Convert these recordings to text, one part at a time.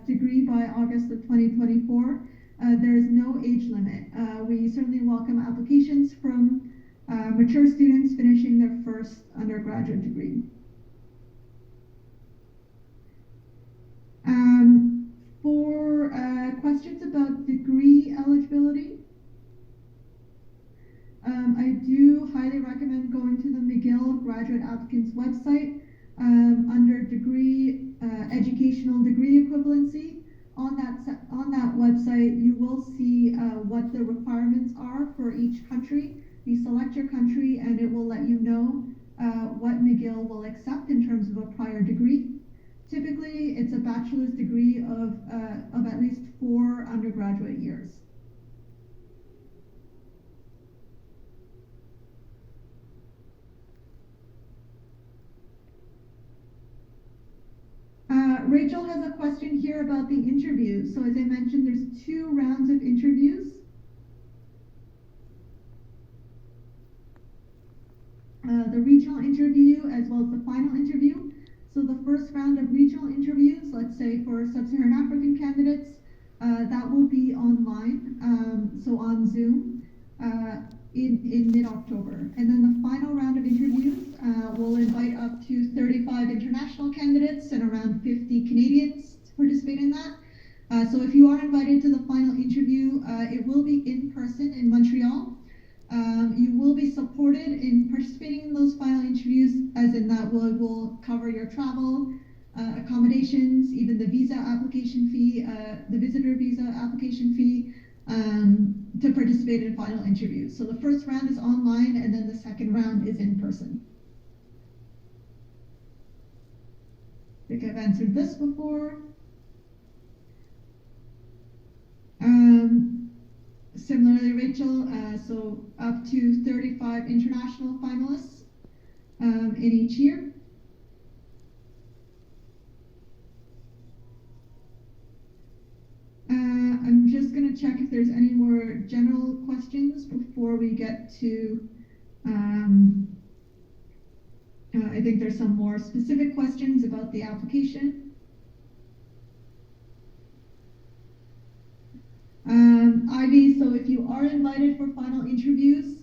degree by August of 2024. There is no age limit. We certainly welcome applications from mature students finishing their first undergraduate degree. For questions about degree eligibility, I do highly recommend going to the McGill graduate applicants website under degree, educational degree equivalency. On that website, you will see what the requirements are for each country. You select your country and it will let you know what McGill will accept in terms of a prior degree. Typically, it's a bachelor's degree of at least 4 undergraduate years. Rachel has a question here about the interview. So as I mentioned, there's 2 rounds of interviews. The regional interview as well as the final interview. So the first round of regional interviews, let's say for sub-Saharan African candidates, that will be online, so on Zoom, in mid-October. And then the final round of interviews will invite up to 35 international candidates and around 50 Canadians to participate in that. So if you are invited to the final interview, it will be in person in Montreal. You will be supported in participating in those final interviews, as in that will cover your travel, accommodations, even the visa application fee, the visitor visa application fee, to participate in final interviews. So the first round is online and then the second round is in person. I think I've answered this before. Similarly, Rachel, so up to 35 international finalists in each year. I'm just going to check if there's any more general questions before we get to, I think there's some more specific questions about the application. Ivy, so if you are invited for final interviews,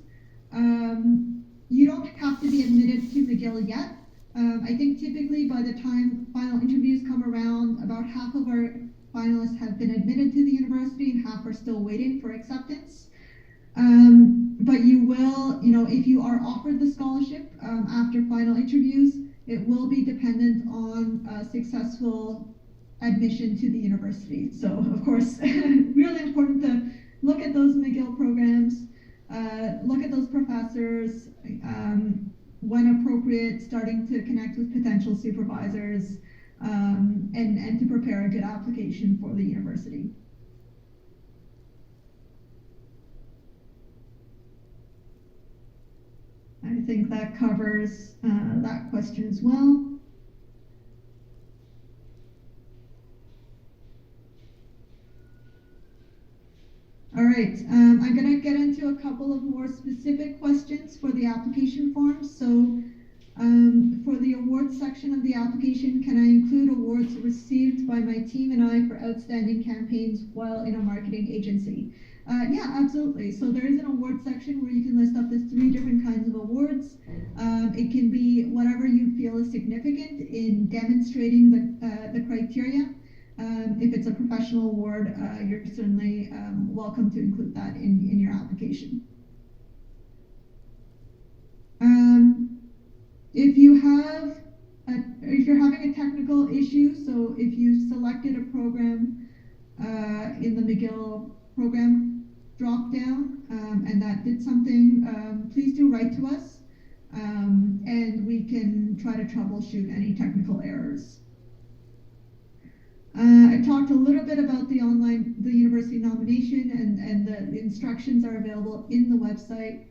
you don't have to be admitted to McGill yet. I think typically by the time final interviews come around, about half of our finalists have been admitted to the university and half are still waiting for acceptance. But you will, if you are offered the scholarship after final interviews, it will be dependent on successful admission to the university. So of course, really important to look at those McGill programs, look at those professors, when appropriate, starting to connect with potential supervisors, and to prepare a good application for the university. I think that covers that question as well. All right, I'm going to get into a couple of more specific questions for the application form. So for the awards section of the application, can I include awards received by my team and I for outstanding campaigns while in a marketing agency? Yeah, absolutely. So there is an award section where you can list up the 3 different kinds of awards. It can be whatever you feel is significant in demonstrating the criteria. If it's a professional award, you're certainly welcome to include that in your application. If you're having a technical issue, so if you selected a program in the McGill program drop-down and that did something, please do write to us and we can try to troubleshoot any technical errors. I talked a little bit about the university nomination and the instructions are available in the website.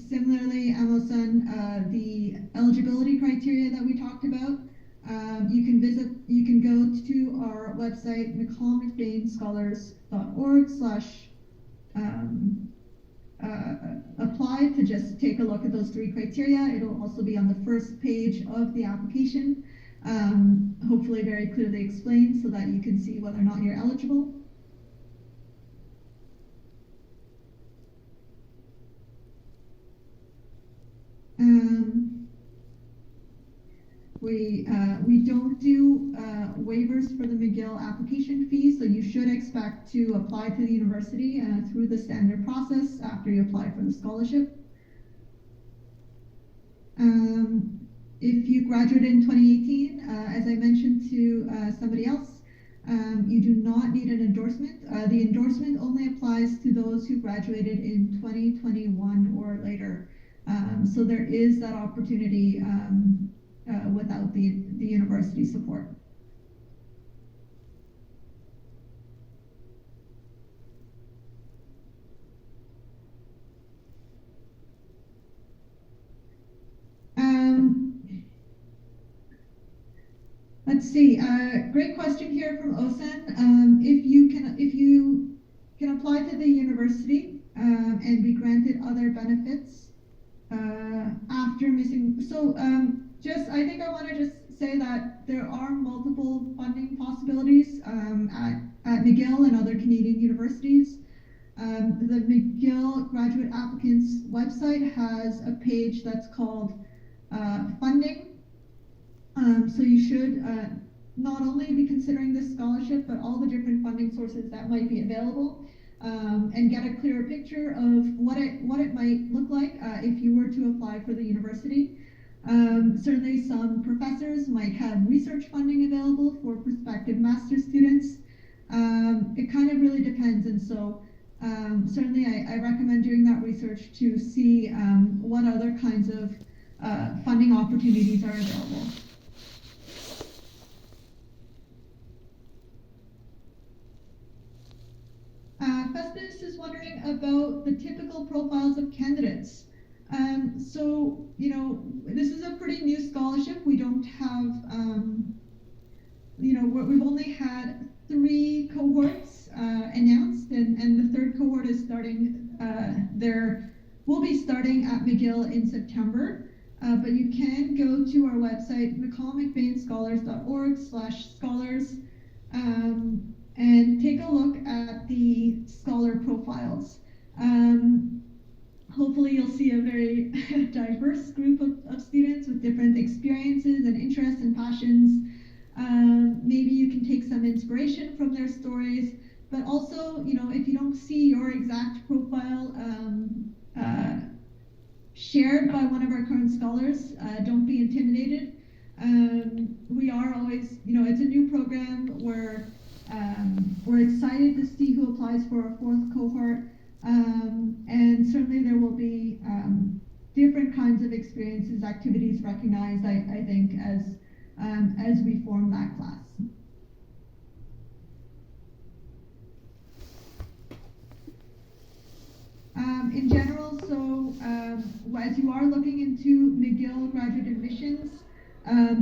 Similarly, Amo-san, the eligibility criteria that we talked about, you can go to our website, McCall-MacBain-Scholars.org/apply to just take a look at those 3 criteria. It'll also be on the first page of the application. Hopefully hopefully very clearly explained so that you can see whether or not you're eligible. We don't do waivers for the McGill application fee, so you should expect to apply to the university through the standard process after you apply for the scholarship. If you graduated in 2018, as I mentioned to somebody else, you do not need an endorsement. The endorsement only applies to those who graduated in 2021 or later. So there is that opportunity without the university support. Let's see. Great question here from Osen. If you can apply to the university and be granted other benefits after missing. So I think I want to just say that there are multiple funding possibilities at McGill and other Canadian universities. The McGill graduate applicants website has a page that's called funding. So you should not only be considering this scholarship, but all the different funding sources that might be available, and get a clearer picture of what it might look like if you were to apply for the university. Certainly some professors might have research funding available for prospective master's students. It kind of really depends, and so certainly I recommend doing that research to see what other kinds of funding opportunities are available. Festus is wondering about the typical profiles of candidates. So, this is a pretty new scholarship. We don't have, we've only had 3 cohorts announced, and the 3rd cohort is starting, will be starting at McGill in September. But you can go to our website, mccallmacbainscholars.org/scholars, and take a look at the scholar profiles. Hopefully you'll see a very diverse group of students with different experiences and interests and passions. Maybe you can take some inspiration from their stories, but also, if you don't see your exact profile shared by one of our current scholars, don't be intimidated. We are always, it's a new program. We're excited to see who applies for our 4th cohort, and certainly there will be different kinds of experiences, activities recognized, I think, as we form that class. In general, so as you are looking into McGill graduate admissions,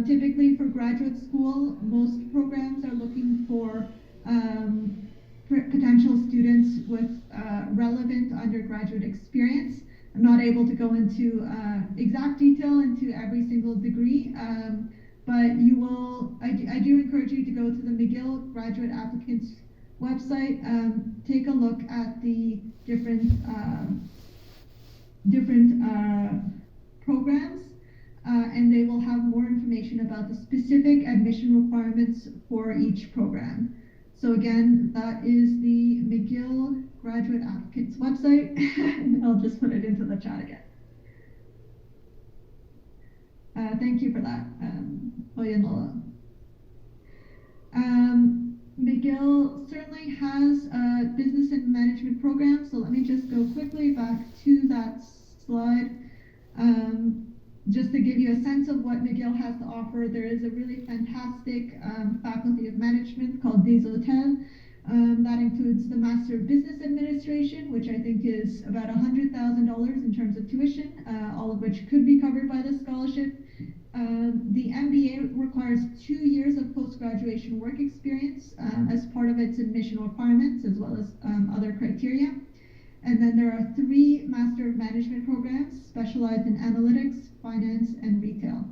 typically for graduate school, most programs are looking for potential students with relevant undergraduate experience. I'm not able to go into exact detail into every single degree, but you will. I do encourage you to go to the McGill graduate applicants website, take a look at the different programs, and they will have more information about the specific admission requirements for each program. So again, that is the McGill graduate applicants website. I'll just put it into the chat again. Thank you for that, Oyenlola. McGill certainly has a business and management program, so let me just go quickly back to that slide. Just to give you a sense of what McGill has to offer, there is a really fantastic faculty of management called Des Hotels. That includes the Master of Business Administration, which I think is about $100,000 in terms of tuition, all of which could be covered by the scholarship. The MBA requires 2 years of post-graduation work experience as part of its admission requirements, as well as other criteria. And then there are 3 Master of Management programs specialized in analytics, finance, and retail.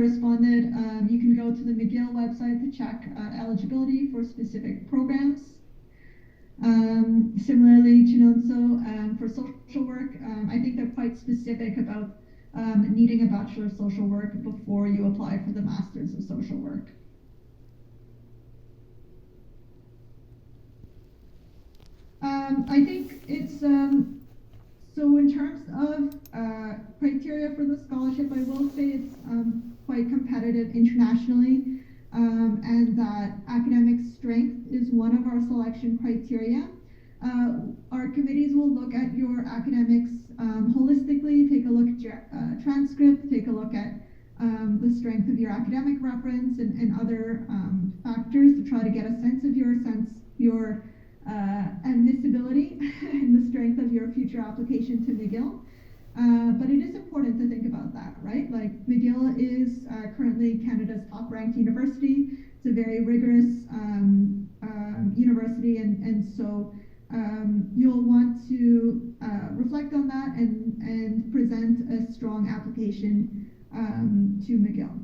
corresponded, you can go to the McGill website to check eligibility for specific programs. Similarly, Chinonso, for social work, I think they're quite specific about needing a Bachelor of Social Work before you apply for the Masters of Social Work. I think it's, so in terms of criteria for the scholarship, I will say it's quite competitive internationally, and that academic strength is one of our selection criteria. Our committees will look at your academics holistically, take a look at your transcript, take a look at the strength of your academic reference and other factors to try to get a sense of your admissibility and the strength of your future application to McGill. But it is important to think about that, right? Like, McGill is currently Canada's top ranked university. It's a very rigorous university, and so you'll want to reflect on that and present a strong application to McGill.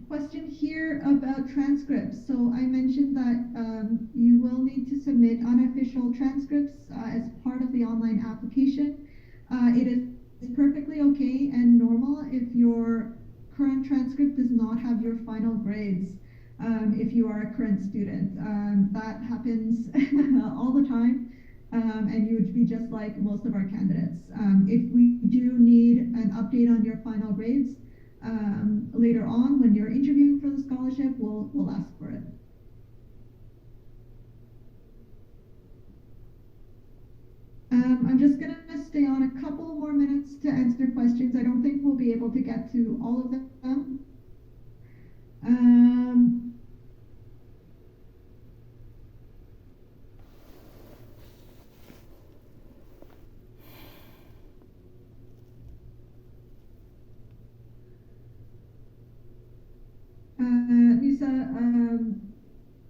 Question here about transcripts. So I mentioned that you will need to submit unofficial transcripts as part of the online application. It is perfectly okay and normal if your current transcript does not have your final grades. If you are a current student, that happens all the time, and you would be just like most of our candidates. If we do need an update on your final grades, later on when you're interviewing for the scholarship, we'll ask for it. I'm just going to stay on a couple more minutes to answer questions. I don't think we'll be able to get to all of them. Lisa,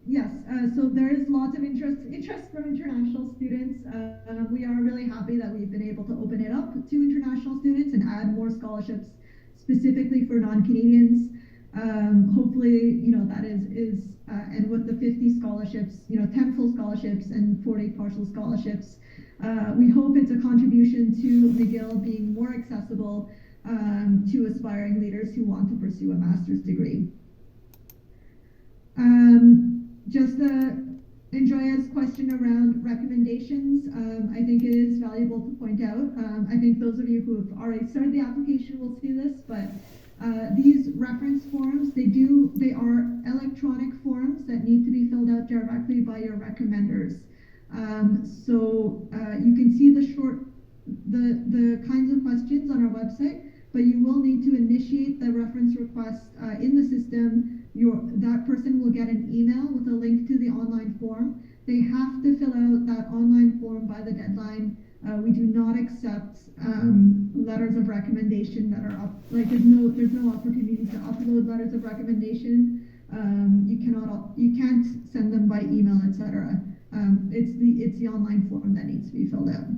yes, so there is lots of interest from international students. We are really happy that we've been able to open it up to international students and add more scholarships specifically for non-Canadians. Hopefully, that is and with the 50 scholarships, 10 full scholarships and 40 partial scholarships, we hope it's a contribution to McGill being more accessible to aspiring leaders who want to pursue a master's degree. Just Enjoya's question around recommendations, I think it is valuable to point out. I think those of you who have already started the application will see this, but these reference forms, they are electronic forms that need to be filled out directly by your recommenders. So you can see the kinds of questions on our website, but you will need to initiate the reference request in the system. That person will get an email with a link to the online form. They have to fill out that online form by the deadline. We do not accept letters of recommendation that are up. Like there's no opportunity to upload letters of recommendation. You can't send them by email, etc. It's the online form that needs to be filled out.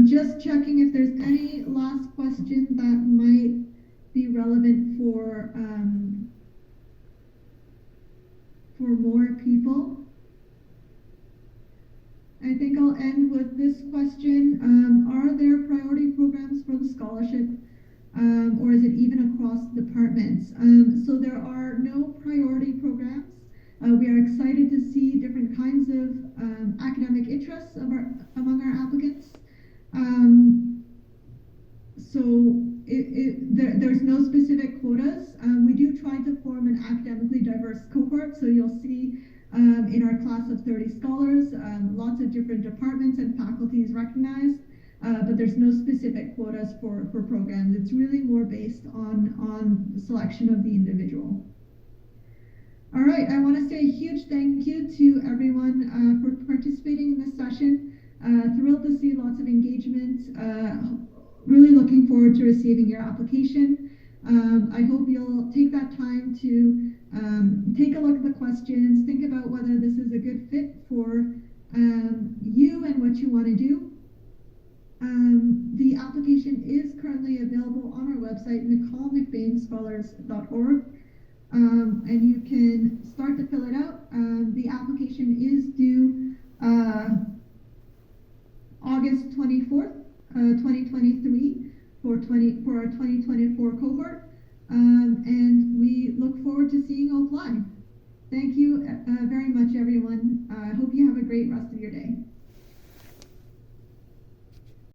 Just checking if there's any last question that might be relevant for more people. I think I'll end with this question. Are there priority programs for the scholarship, or is it even across departments? So there are no priority programs. We are excited to see different kinds of academic interests among our applicants. So there's no specific quotas. We do try to form an academically diverse cohort, so you'll see in our class of 30 scholars, lots of different departments and faculties recognized, but there's no specific quotas for programs. It's really more based on the selection of the individual. All right, I want to say a huge thank you to everyone for participating in this session. Thrilled to see lots of engagement. Really looking forward to receiving your application. I hope you'll take that time to take a look at the questions, think about whether this is a good fit for you and what you want to do. The application is currently available on our website, McCall MacBain Scholars.org, and you can start to fill it out. The application is due August 24th, 2023 for our 2024 cohort, and we look forward to seeing you apply. Thank you very much, everyone. I hope you have a great rest of your day.